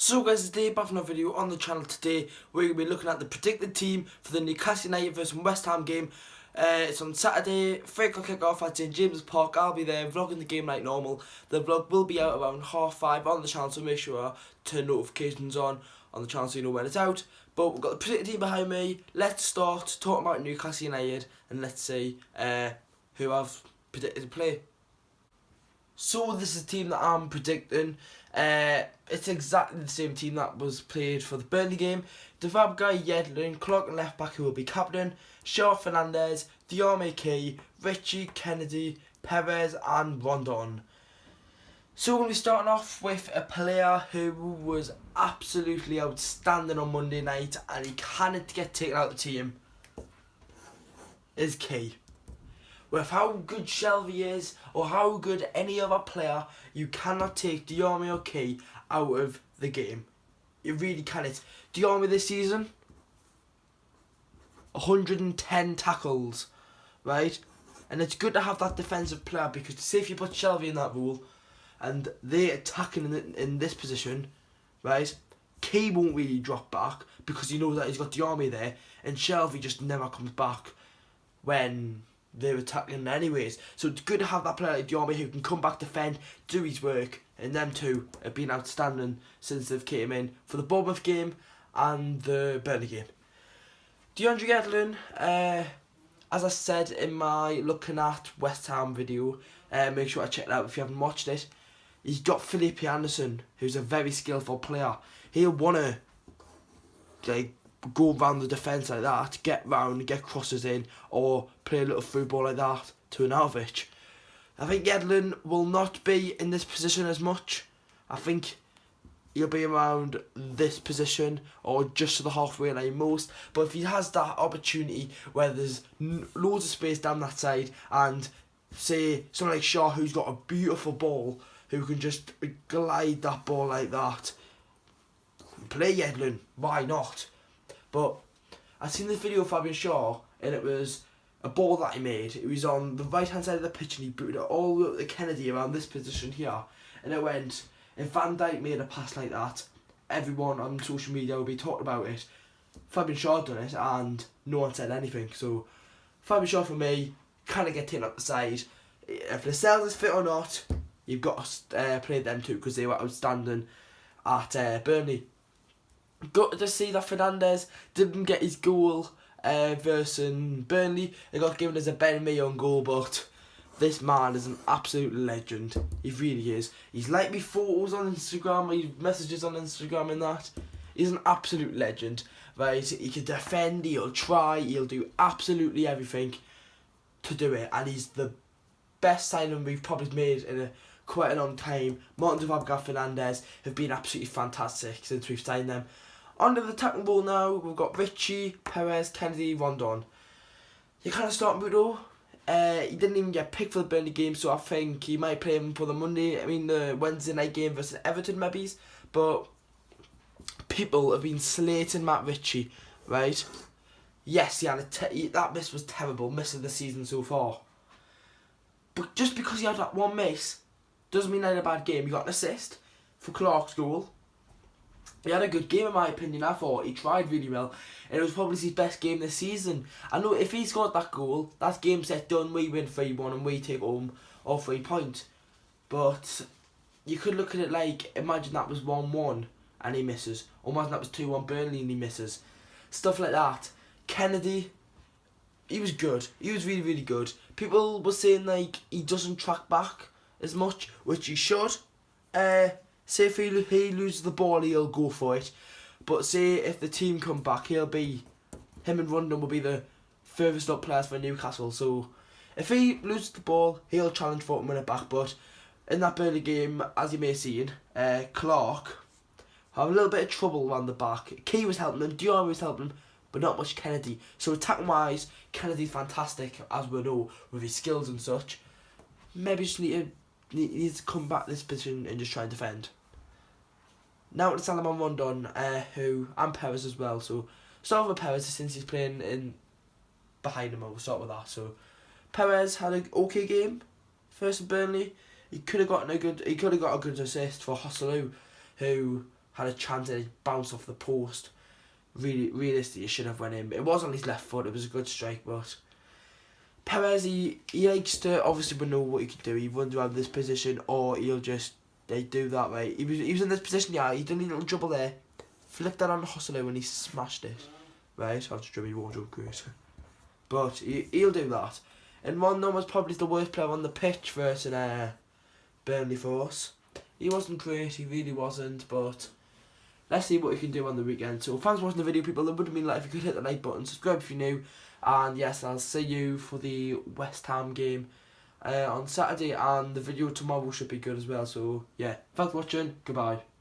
So guys, today back from another video on the channel. Today we're going to be looking at the predicted team for the Newcastle United vs West Ham game. It's on Saturday, 3 o'clock kick-off at St James's Park. I'll be there vlogging the game like normal. The vlog will be out around 5:30 on the channel, so make sure to turn notifications on the channel so you know when it's out. But we've got the predicted team behind me. Let's start talking about Newcastle United and let's see who I've predicted to play. So this is the team that I'm predicting. It's exactly the same team that was played for the Burnley game. Devabga, Yedlin, Clark and left back who will be captain. Shaw, Fernandez, Diarme, Key, Richie, Kennedy, Perez and Rondon. So we're going to be starting off with a player who was absolutely outstanding on Monday night and he cannot get taken out of the team. Is Key. With how good Shelby is, or how good any other player, you cannot take Diarme or Key out of the game. You really cannot. Diarme this season, 110 tackles, right? And it's good to have that defensive player because say if you put Shelby in that role, and they're attacking in this position, right? Key won't really drop back because he knows that he's got Diarme there, and Shelby just never comes back when they're attacking anyways. So it's good to have that player like Diarme who can come back, defend, do his work, and them two have been outstanding since they've came in for the Bournemouth game and the Burnley game. DeAndre Yedlin, as I said in my looking at West Ham video, make sure to check it out if you haven't watched it. He's got Felipe Anderson, who's a very skillful player. He'll want to go around the defence like that, get round, get crosses in, or play a little through ball like that to Arnautovic. I think Yedlin will not be in this position as much. I think he'll be around this position or just to the halfway line most. But if he has that opportunity where there's loads of space down that side and say someone like Shaw who's got a beautiful ball who can just glide that ball like that, play Yedlin, why not? But I seen this video of Fabian Shaw and it was a ball that he made. It was on the right hand side of the pitch and he booted it all the way up to Kennedy around this position here. And it went, if Van Dijk made a pass like that, everyone on social media would be talking about it. Fabian Shaw done it and no one said anything. So Fabian Shaw for me, kind of get taken up the side. If Lascelles is fit or not, you've got to play them too because they were outstanding at Burnley. Good to see that Fernandez didn't get his goal versus Burnley. It got given as a Ben Mee on goal, but this man is an absolute legend. He really is. He's like me photos on Instagram, my messages on Instagram and that. He's an absolute legend, right? He can defend, he'll try, he'll do absolutely everything to do it. And he's the best signing we've probably made in quite a long time. Martin Devabga, Fernandez have been absolutely fantastic since we've signed them. Onto the attacking ball now, we've got Richie, Perez, Kennedy, Rondon. You kind of start Muto. He didn't even get picked for the Burnley game, so I think he might play him for the Wednesday night game versus Everton maybe. But people have been slating Matt Ritchie, right? Yes, he had that miss was terrible, miss of the season so far. But just because he had that one miss doesn't mean he had a bad game. He got an assist for Clark's goal. He had a good game in my opinion. I thought he tried really well and it was probably his best game this season. I know if he scored that goal, that's game set done, we win 3-1 and we take home all 3 points. But you could look at it like, imagine that was 1-1 and he misses. Or imagine that was 2-1 Burnley and he misses. Stuff like that. Kennedy, he was good. He was really, really good. People were saying like he doesn't track back as much, which he should. Say if he loses the ball, he'll go for it. But say if the team come back, him and Rondon will be the furthest up players for Newcastle. So if he loses the ball, he'll challenge for it and win it back. But in that Burnley game, as you may have seen, Clark had a little bit of trouble around the back. Key was helping him, Diarme was helping him, but not much Kennedy. So attacking wise, Kennedy's fantastic, as we know, with his skills and such. Maybe just needs to come back this position and just try and defend. Now to Salomon Rondon, and Perez as well. So start with Perez since he's playing in behind him. We'll start with that. So Perez had an okay game first in Burnley. He could have got a good assist for Hosselu, who had a chance and it bounced off the post. Really, realistically, it should have went in. But it was on his left foot. It was a good strike, but Perez, he likes to obviously know what he can do. He runs around this position, or he'll just do that, right? He was in this position, yeah. He did a little dribble there, flipped that on Hosselu, and he smashed it, right? After dribbling wardrobe, great. But he'll do that. And Ron was probably the worst player on the pitch versus Burnley for us. He wasn't great, he really wasn't, but let's see what we can do on the weekend. So thanks for watching the video, people. It would have been like if you could hit the like button, subscribe if you're new, and yes, I'll see you for the West Ham game on Saturday, and the video tomorrow should be good as well. So yeah, thanks for watching, goodbye.